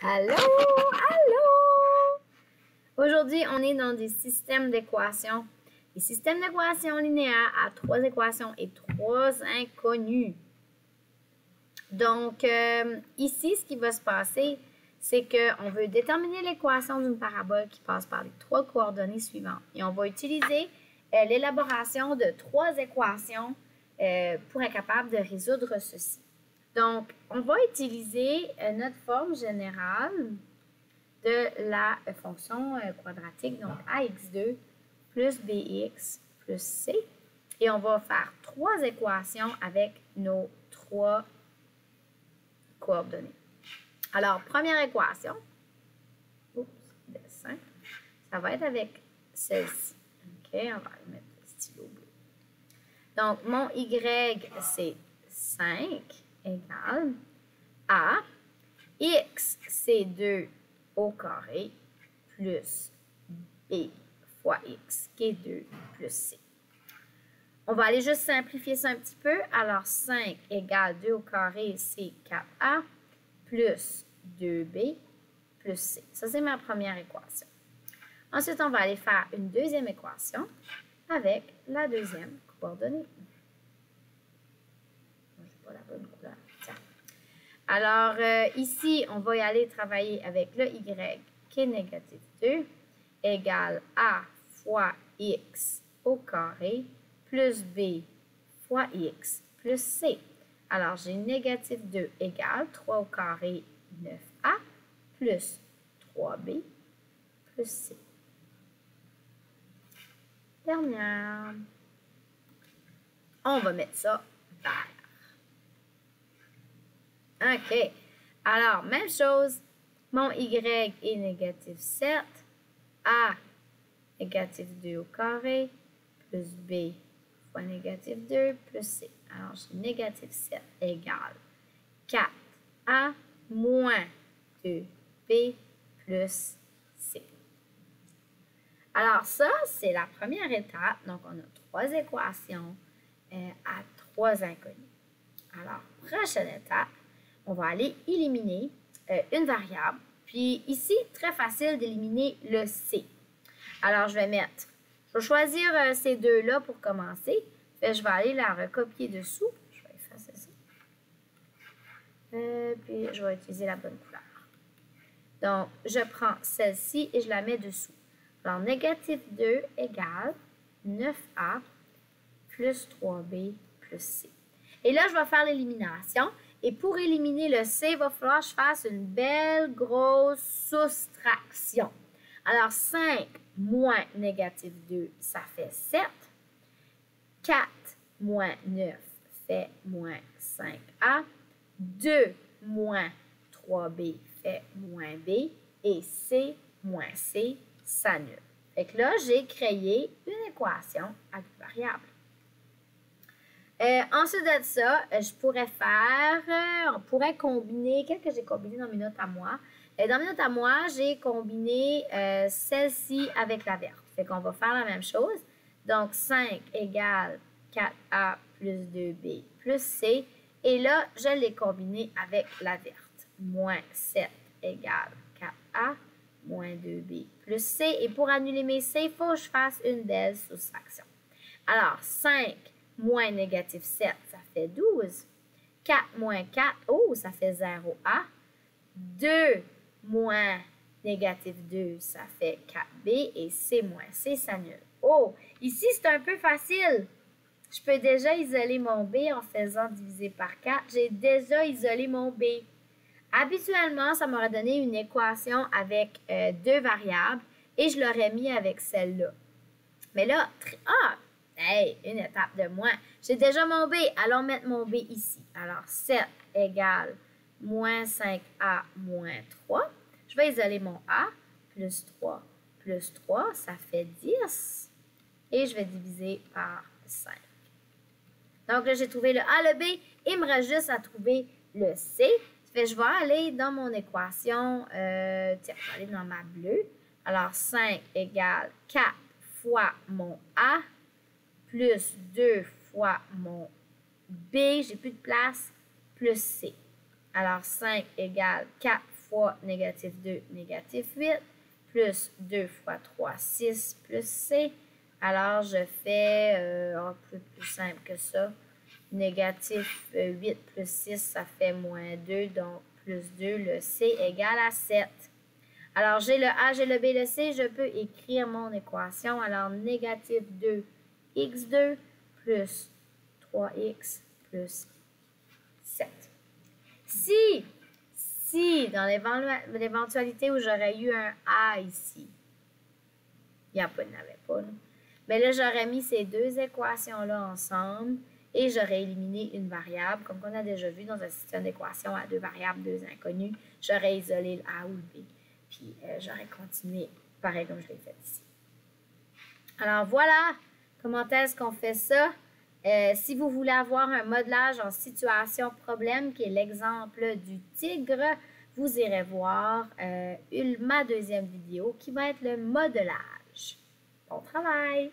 Allô, allô! Aujourd'hui, on est dans des systèmes d'équations. Des systèmes d'équations linéaires à 3 équations et 3 inconnues. Donc, ici, ce qui va se passer, c'est qu'on veut déterminer l'équation d'une parabole qui passe par les 3 coordonnées suivantes. Et on va utiliser l'élaboration de 3 équations pour être capable de résoudre ceci. Donc, on va utiliser notre forme générale de la fonction quadratique, donc ax2 plus bx plus c. Et on va faire 3 équations avec nos 3 coordonnées. Alors, première équation, dessin, ça va être avec celle-ci. OK, on va mettre le stylo bleu. Donc, mon y, c'est 5 égale a. X, c'est 2 au carré plus b fois x, qui est 2 plus c. On va aller juste simplifier ça un petit peu. Alors, 5 égale 2 au carré, c'est 4a plus 2b plus c. Ça, c'est ma première équation. Ensuite, on va aller faire une deuxième équation avec la deuxième coordonnée. Je n'ai pas la bonne couleur. Tiens. Alors, ici, on va y aller travailler avec le y qui est négatif 2 égale a fois x au carré plus b fois x plus c. Alors, j'ai négatif 2 égale 3 au carré 9a plus 3b plus c. Dernière. On va mettre ça vert. OK. Alors, même chose. Mon y est négatif 7. A négatif 2 au carré plus b fois négatif 2 plus c. Alors, j'ai négatif 7 égale 4a moins 2b plus c. Alors, ça, c'est la première étape. Donc, on a 3 équations à 3 inconnus. Alors, prochaine étape, on va aller éliminer une variable. Puis ici, très facile d'éliminer le c. Alors, je vais choisir ces deux-là pour commencer. Je vais aller la recopier dessous. Je vais effacer ça. Puis, je vais utiliser la bonne couleur. Donc, je prends celle-ci et je la mets dessous. Alors, négatif 2 égale 9a plus 3b plus c. Et là, je vais faire l'élimination. Et pour éliminer le c, il va falloir que je fasse une belle grosse soustraction. Alors, 5 moins négatif 2, ça fait 7. 4 moins 9 fait moins 5a. 2 moins 3b fait moins b. Et c moins c s'annule. Fait que là, j'ai créé une équation à deux variables. Ensuite de ça, on pourrait combiner, qu'est-ce que j'ai combiné dans mes notes à moi? Dans mes notes à moi, j'ai combiné celle-ci avec la verte. Fait qu'on va faire la même chose. Donc, 5 égale 4a plus 2b plus c. Et là, je l'ai combiné avec la verte. Moins 7 égale 4a moins 2b plus c. Et pour annuler mes c, il faut que je fasse une belle soustraction. Alors, 5 moins négatif 7, ça fait 12. 4 moins 4, oh, ça fait 0a. 2 moins négatif 2, ça fait 4b. Et c moins c s'annule. Oh, ici, c'est un peu facile. Je peux déjà isoler mon b en faisant diviser par 4. J'ai déjà isolé mon b. Habituellement, ça m'aurait donné une équation avec 2 variables et je l'aurais mis avec celle-là. Mais là, hey, une étape de moins. J'ai déjà mon b. Allons mettre mon b ici. Alors, 7 égale moins 5a moins 3. Je vais isoler mon a. Plus 3, ça fait 10. Et je vais diviser par 5. Donc là, j'ai trouvé le a, le b. Il me reste juste à trouver le c. Je vais aller dans mon équation. Tiens, je vais aller dans ma bleue. Alors, 5 égale 4 fois mon a plus 2 fois mon b, j'ai plus de place, plus c. Alors, 5 égale 4 fois négatif 2, négatif 8, plus 2 fois 3, 6, plus C. Alors, je fais un peu plus simple que ça. Négatif 8 plus 6, ça fait moins 2, donc plus 2, le C égale à 7. Alors, j'ai le A, j'ai le B, le C, je peux écrire mon équation. Alors, négatif 2, x2 plus 3x plus 7. Si dans l'éventualité où j'aurais eu un A ici, il n'y en avait pas, là. Mais là, j'aurais mis ces deux équations-là ensemble et j'aurais éliminé une variable. Comme on a déjà vu dans un système d'équations à deux variables, deux inconnus, j'aurais isolé le A ou le B. Puis j'aurais continué pareil comme je l'ai fait ici. Alors voilà comment est-ce qu'on fait ça. Si vous voulez avoir un modelage en situation problème, qui est l'exemple du tigre, vous irez voir ma deuxième vidéo qui va être le modelage. Bon travail!